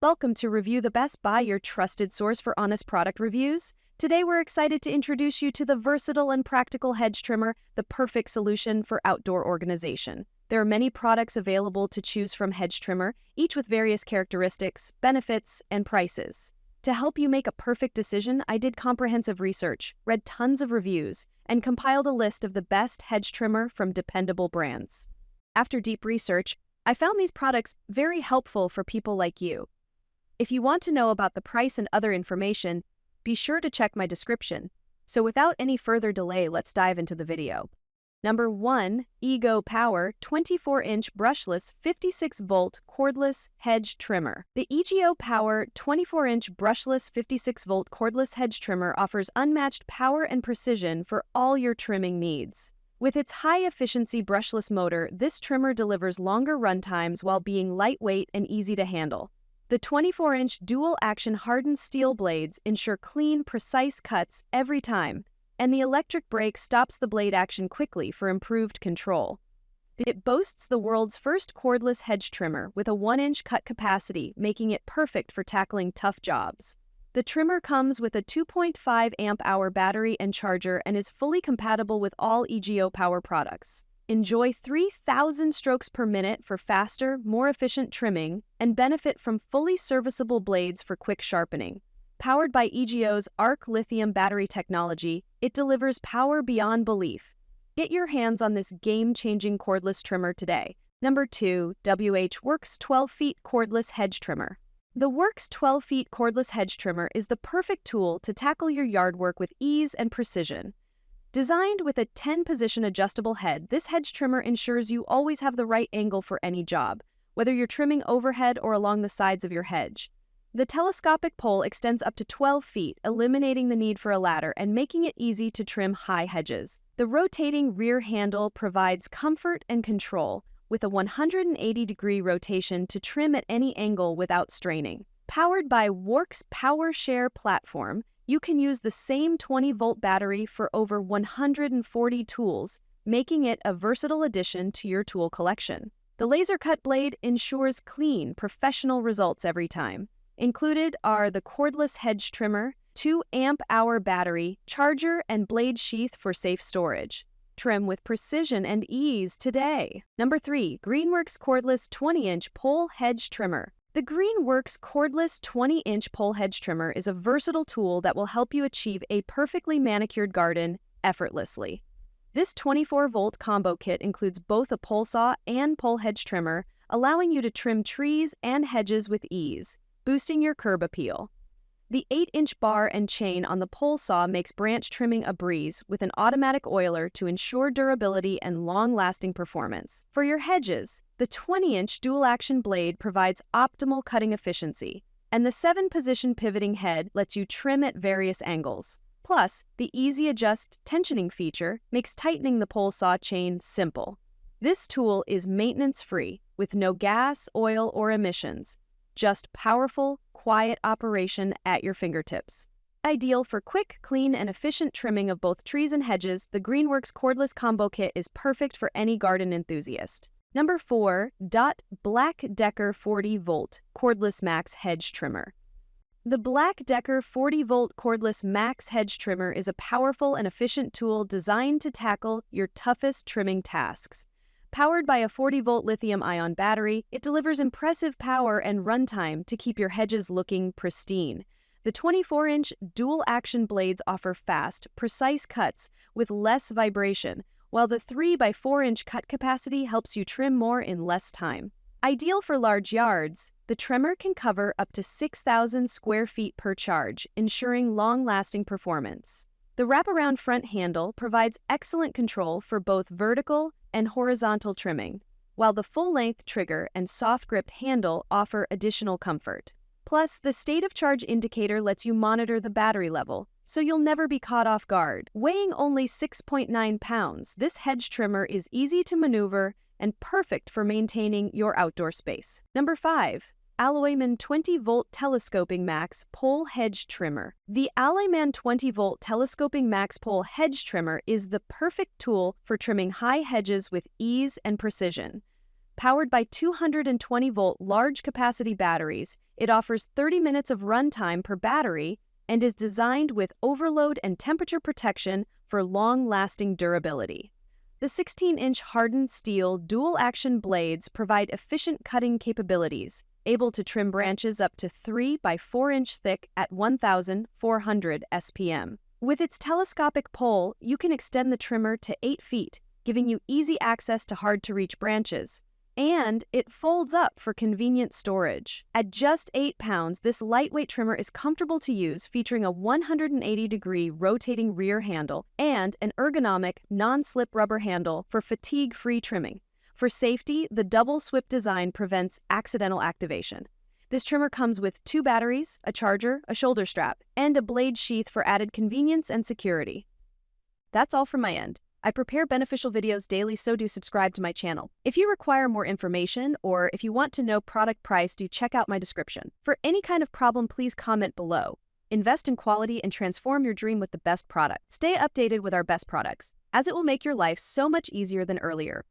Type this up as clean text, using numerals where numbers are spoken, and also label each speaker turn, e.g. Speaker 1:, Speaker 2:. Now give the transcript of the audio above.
Speaker 1: Welcome to Review the Best Buy, your trusted source for honest product reviews. Today we're excited to introduce you to the versatile and practical hedge trimmer, the perfect solution for outdoor organization. There are many products available to choose from Hedge trimmer, each with various characteristics, benefits, and prices. To help you make a perfect decision, I did comprehensive research, read tons of reviews, and compiled a list of the best hedge trimmer from dependable brands. After deep research, I found these products very helpful for people like you. If you want to know about the price and other information, be sure to check my description. So without any further delay, let's dive into the video. Number 1. Ego Power 24-inch Brushless 56-volt Cordless Hedge Trimmer. The EGO Power 24-inch Brushless 56-volt Cordless Hedge Trimmer offers unmatched power and precision for all your trimming needs. With its high-efficiency brushless motor, this trimmer delivers longer run times while being lightweight and easy to handle. The 24-inch dual-action hardened steel blades ensure clean, precise cuts every time, and the electric brake stops the blade action quickly for improved control. It boasts the world's first cordless hedge trimmer with a 1-inch cut capacity, making it perfect for tackling tough jobs. The trimmer comes with a 2.5 amp-hour battery and charger and is fully compatible with all EGO Power products. Enjoy 3,000 strokes per minute for faster, more efficient trimming, and benefit from fully serviceable blades for quick sharpening. Powered by EGO's ARC lithium battery technology, it delivers power beyond belief. Get your hands on this game-changing cordless trimmer today. Number 2. WORX 12 feet Cordless Hedge Trimmer. The WORX 12 feet Cordless Hedge Trimmer is the perfect tool to tackle your yard work with ease and precision. Designed with a 10-position adjustable head, this hedge trimmer ensures you always have the right angle for any job, whether you're trimming overhead or along the sides of your hedge. The telescopic pole extends up to 12 feet, eliminating the need for a ladder and making it easy to trim high hedges. The rotating rear handle provides comfort and control, with a 180-degree rotation to trim at any angle without straining. Powered by WORX PowerShare platform, you can use the same 20-volt battery for over 140 tools, making it a versatile addition to your tool collection. The laser cut blade ensures clean, professional results every time. Included are the cordless hedge trimmer, 2 amp-hour battery, charger, and blade sheath for safe storage. Trim with precision and ease today. Number 3. Greenworks Cordless 20-inch Pole Hedge Trimmer. The Greenworks Cordless 20-inch pole hedge trimmer is a versatile tool that will help you achieve a perfectly manicured garden effortlessly. This 24-volt combo kit includes both a pole saw and pole hedge trimmer, allowing you to trim trees and hedges with ease, boosting your curb appeal. The 8-inch bar and chain on the pole saw makes branch trimming a breeze with an automatic oiler to ensure durability and long-lasting performance. For your hedges, the 20-inch dual-action blade provides optimal cutting efficiency, and the 7-position pivoting head lets you trim at various angles. Plus, the Easy Adjust tensioning feature makes tightening the pole saw chain simple. This tool is maintenance-free, with no gas, oil, or emissions. Just powerful, quiet operation at your fingertips. Ideal for quick, clean, and efficient trimming of both trees and hedges, the Greenworks Cordless Combo Kit is perfect for any garden enthusiast. Number 4. Black Decker 40-volt Cordless Max Hedge Trimmer. The Black Decker 40-volt Cordless Max Hedge Trimmer is a powerful and efficient tool designed to tackle your toughest trimming tasks. Powered by a 40-volt lithium-ion battery, it delivers impressive power and runtime to keep your hedges looking pristine. The 24-inch dual-action blades offer fast, precise cuts with less vibration, while the 3x4-inch cut capacity helps you trim more in less time. Ideal for large yards, the trimmer can cover up to 6,000 square feet per charge, ensuring long-lasting performance. The wraparound front handle provides excellent control for both vertical and horizontal trimming, while the full-length trigger and soft-gripped handle offer additional comfort. Plus, the state of charge indicator lets you monitor the battery level, so you'll never be caught off guard. Weighing only 6.9 pounds, this hedge trimmer is easy to maneuver and perfect for maintaining your outdoor space. Number 5. Alloyman 20-volt Telescoping Max Pole Hedge Trimmer. The Alloyman 20-volt Telescoping Max Pole Hedge Trimmer is the perfect tool for trimming high hedges with ease and precision. Powered by 220-volt large-capacity batteries, it offers 30 minutes of runtime per battery and is designed with overload and temperature protection for long-lasting durability. The 16-inch hardened steel dual-action blades provide efficient cutting capabilities, able to trim branches up to 3 by 4 inch thick at 1,400 SPM. With its telescopic pole, you can extend the trimmer to 8 feet, giving you easy access to hard-to-reach branches. And it folds up for convenient storage. At just 8 pounds, this lightweight trimmer is comfortable to use, featuring a 180-degree rotating rear handle and an ergonomic, non-slip rubber handle for fatigue-free trimming. For safety, the double SWIP design prevents accidental activation. This trimmer comes with 2 batteries, a charger, a shoulder strap, and a blade sheath for added convenience and security. That's all from my end. I prepare beneficial videos daily, so do subscribe to my channel. If you require more information or if you want to know product price, do check out my description. For any kind of problem, please comment below. Invest in quality and transform your dream with the best product. Stay updated with our best products, as it will make your life so much easier than earlier.